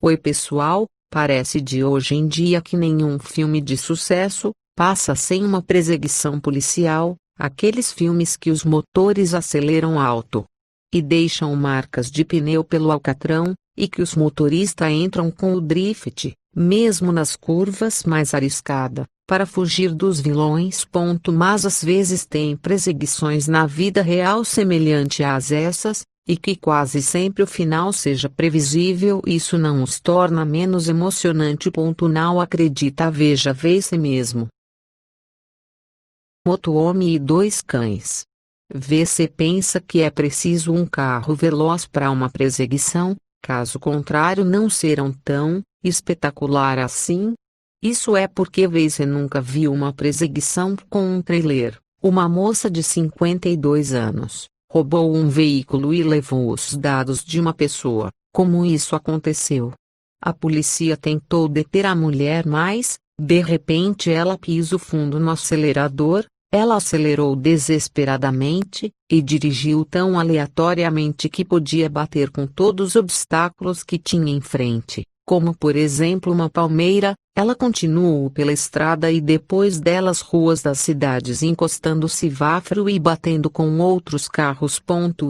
Oi pessoal, parece de hoje em dia que nenhum filme de sucesso passa sem uma perseguição policial, aqueles filmes que os motores aceleram alto e deixam marcas de pneu pelo alcatrão, e que os motoristas entram com o drift, mesmo nas curvas mais arriscadas, para fugir dos vilões. Mas às vezes tem perseguições na vida real semelhante às essas, e que quase sempre o final seja previsível. Isso não os torna menos emocionante. Não acredita? Veja você mesmo. Moto-homem e dois cães. Você pensa que é preciso um carro veloz para uma perseguição, caso contrário não serão tão espetacular assim? Isso é porque você nunca viu uma perseguição com um trailer. Uma moça de 52 anos roubou um veículo e levou os dados de uma pessoa. Como isso aconteceu? A polícia tentou deter a mulher, mas, de repente, ela pisou fundo no acelerador. Ela acelerou desesperadamente, e dirigiu tão aleatoriamente que podia bater com todos os obstáculos que tinha em frente, como por exemplo uma palmeira. Ela continuou pela estrada e depois delas ruas das cidades, encostando semáforo e batendo com outros carros.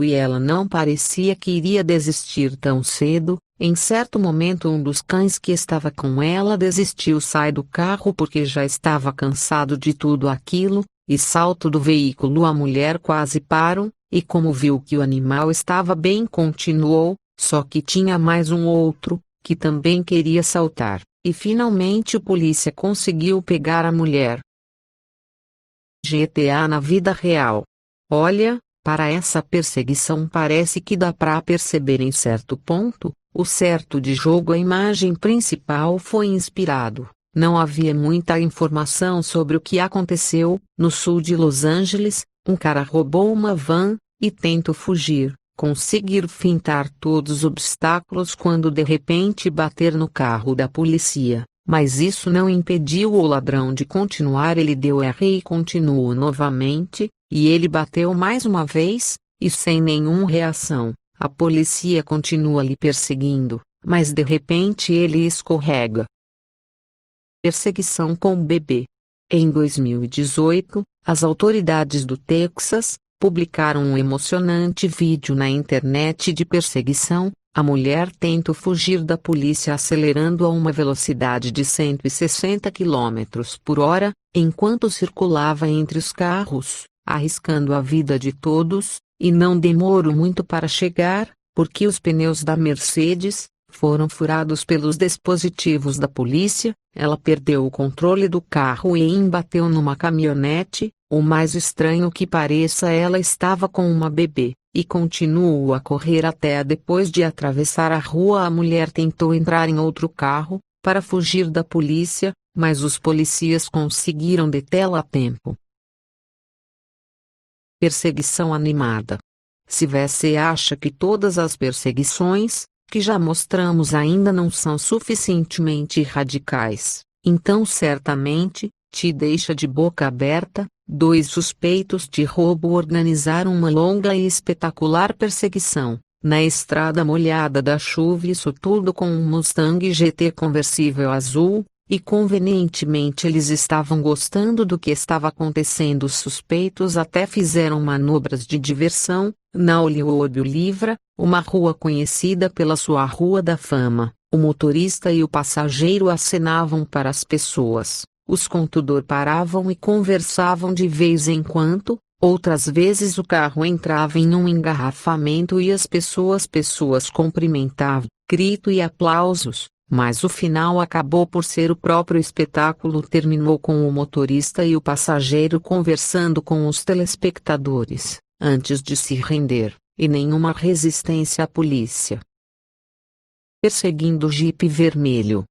E ela não parecia que iria desistir tão cedo. Em certo momento um dos cães que estava com ela desistiu, sai do carro porque já estava cansado de tudo aquilo, e saltou do veículo. A mulher quase parou, e como viu que o animal estava bem continuou, só que tinha mais um outro, que também queria saltar. E finalmente o polícia conseguiu pegar a mulher. GTA na vida real. Olha, para essa perseguição parece que dá para perceber em certo ponto. O certo de jogo, a imagem principal foi inspirado. Não havia muita informação sobre o que aconteceu. No sul de Los Angeles, um cara roubou uma van e tentou fugir. Conseguir fintar todos os obstáculos quando de repente bater no carro da polícia, mas isso não impediu o ladrão de continuar. Ele deu R e continuou novamente, e ele bateu mais uma vez, e sem nenhuma reação. A polícia continua lhe perseguindo, mas de repente ele escorrega. Perseguição com bebê. Em 2018, as autoridades do Texas publicaram um emocionante vídeo na internet de perseguição. A mulher tenta fugir da polícia acelerando a uma velocidade de 160 km/h, enquanto circulava entre os carros, arriscando a vida de todos, e não demorou muito para chegar, porque os pneus da Mercedes foram furados pelos dispositivos da polícia. Ela perdeu o controle do carro e embateu numa caminhonete. O mais estranho que pareça, ela estava com uma bebê, e continuou a correr até depois de atravessar a rua. A mulher tentou entrar em outro carro, para fugir da polícia, mas os policiais conseguiram detê-la a tempo. Perseguição animada. Se você acha que todas as perseguições que já mostramos ainda não são suficientemente radicais, então certamente te deixa de boca aberta. Dois suspeitos de roubo organizaram uma longa e espetacular perseguição na estrada molhada da chuva, isso tudo com um Mustang GT conversível azul, e convenientemente eles estavam gostando do que estava acontecendo. Os suspeitos até fizeram manobras de diversão na Hollywood Boulevard, uma rua conhecida pela sua Rua da Fama. O motorista e o passageiro acenavam para as pessoas. Os condutores paravam e conversavam de vez em quando. Outras vezes o carro entrava em um engarrafamento e as pessoas cumprimentavam, grito e aplausos. Mas o final acabou por ser o próprio espetáculo. Terminou com o motorista e o passageiro conversando com os telespectadores, antes de se render, e nenhuma resistência à polícia. Perseguindo o Jeep vermelho.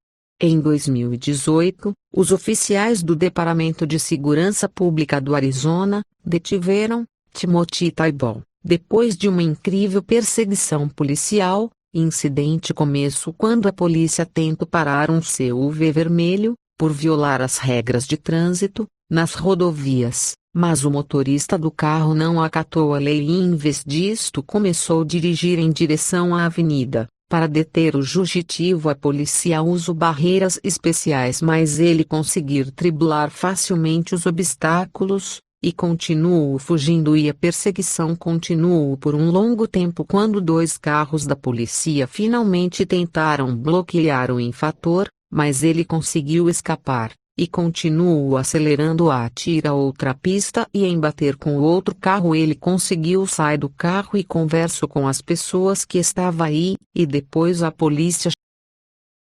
Em 2018, os oficiais do Departamento de Segurança Pública do Arizona detiveram Timothy Tybalt, depois de uma incrível perseguição policial. Incidente começou quando a polícia tentou parar um SUV vermelho, por violar as regras de trânsito, nas rodovias, mas o motorista do carro não acatou a lei e em vez disto começou a dirigir em direção à avenida. Para deter o fugitivo, a polícia usa barreiras especiais, mas ele conseguiu driblar facilmente os obstáculos e continuou fugindo, e a perseguição continuou por um longo tempo. Quando dois carros da polícia finalmente tentaram bloquear o infrator, mas ele conseguiu escapar e continuou acelerando a tira outra pista, e em bater com o outro carro ele conseguiu sair do carro e conversou com as pessoas que estavam aí, e depois a polícia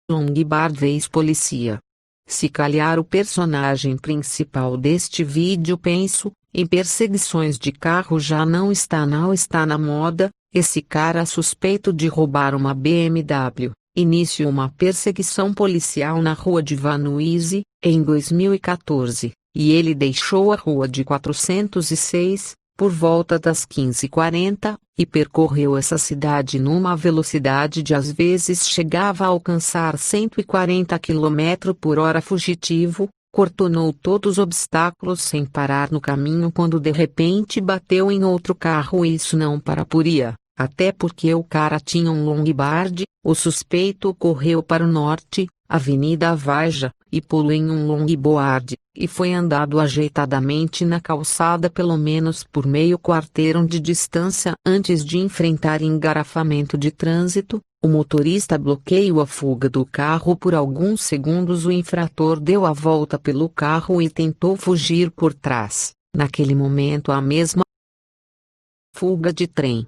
Longbar vez polícia. Se calhar o personagem principal deste vídeo penso, em perseguições de carro já não está na moda, esse cara suspeito de roubar uma BMW. Inicia uma perseguição policial na rua de Vanuise, em 2014, e ele deixou a rua de 406, por volta das 15h40, e percorreu essa cidade numa velocidade de às vezes chegava a alcançar 140 km por hora. Fugitivo, contornou todos os obstáculos sem parar no caminho quando de repente bateu em outro carro. Isso não pararia. Até porque o cara tinha um longboard. O suspeito correu para o norte, Avenida Avaja, e pulou em um longboard, e foi andado ajeitadamente na calçada pelo menos por meio quarteirão de distância antes de enfrentar engarrafamento de trânsito. O motorista bloqueou a fuga do carro por alguns segundos. O infrator deu a volta pelo carro e tentou fugir por trás. Naquele momento, a mesma fuga de trem.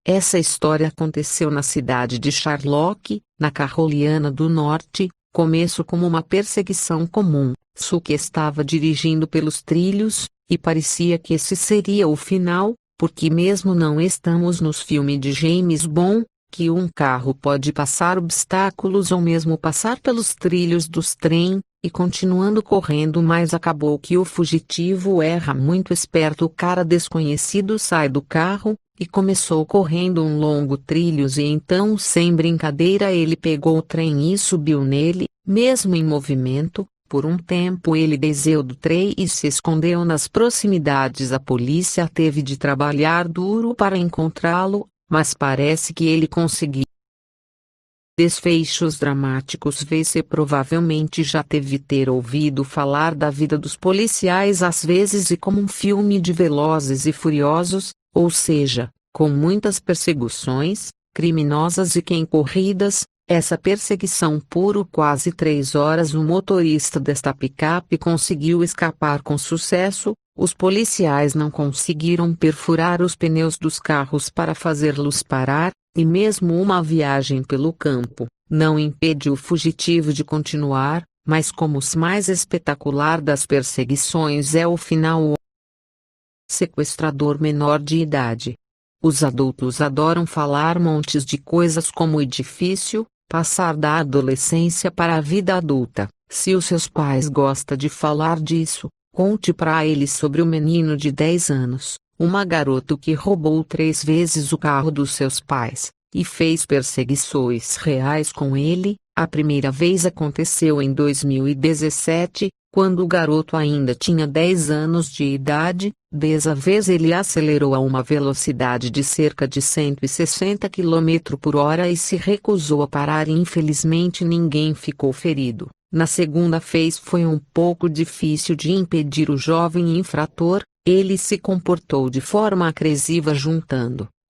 Essa história aconteceu na cidade de Charlotte, na Carolina do Norte. Começou como uma perseguição comum. Suki estava dirigindo pelos trilhos, e parecia que esse seria o final, porque mesmo não estamos nos filmes de James Bond, que um carro pode passar obstáculos ou mesmo passar pelos trilhos dos trem, e continuando correndo, mas acabou que o fugitivo era muito esperto. O cara desconhecido sai do carro e começou correndo um longo trilhos, e então, sem brincadeira, ele pegou o trem e subiu nele, mesmo em movimento. Por um tempo ele desceu do trem e se escondeu nas proximidades. A polícia teve de trabalhar duro para encontrá-lo, mas parece que ele conseguiu. Desfechos dramáticos. Você provavelmente já deve ter ouvido falar da vida dos policiais às vezes e como um filme de Velozes e Furiosos, ou seja, com muitas perseguições criminosas e corridas. Essa perseguição por quase 3 horas. O motorista desta picape conseguiu escapar com sucesso. Os policiais não conseguiram perfurar os pneus dos carros para fazê-los parar, e mesmo uma viagem pelo campo não impediu o fugitivo de continuar. Mas como o mais espetacular das perseguições é o final: o sequestrador menor de idade. Os adultos adoram falar montes de coisas como é difícil passar da adolescência para a vida adulta. Se os seus pais gostam de falar disso, conte para eles sobre o menino de 10 anos, uma garota que roubou 3 vezes o carro dos seus pais, e fez perseguições reais com ele. A primeira vez aconteceu em 2017, quando o garoto ainda tinha 10 anos de idade. Dessa vez ele acelerou a uma velocidade de cerca de 160 km por hora e se recusou a parar, e infelizmente ninguém ficou ferido. Na segunda vez foi um pouco difícil de impedir o jovem infrator. Ele se comportou de forma agressiva,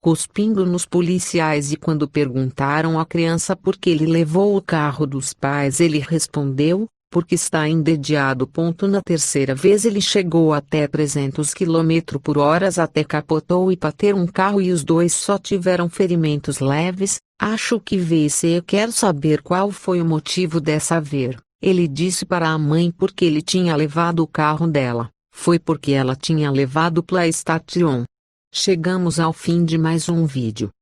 cuspindo nos policiais, e quando perguntaram à criança por que ele levou o carro dos pais, ele respondeu: porque está entediado. Na terceira vez ele chegou até 300 km por hora, até capotou e bateu um carro, e os dois só tiveram ferimentos leves. Acho que você quer saber qual foi o motivo dessa vez. Ele disse para a mãe porque ele tinha levado o carro dela. Foi porque ela tinha levado o PlayStation. Chegamos ao fim de mais um vídeo.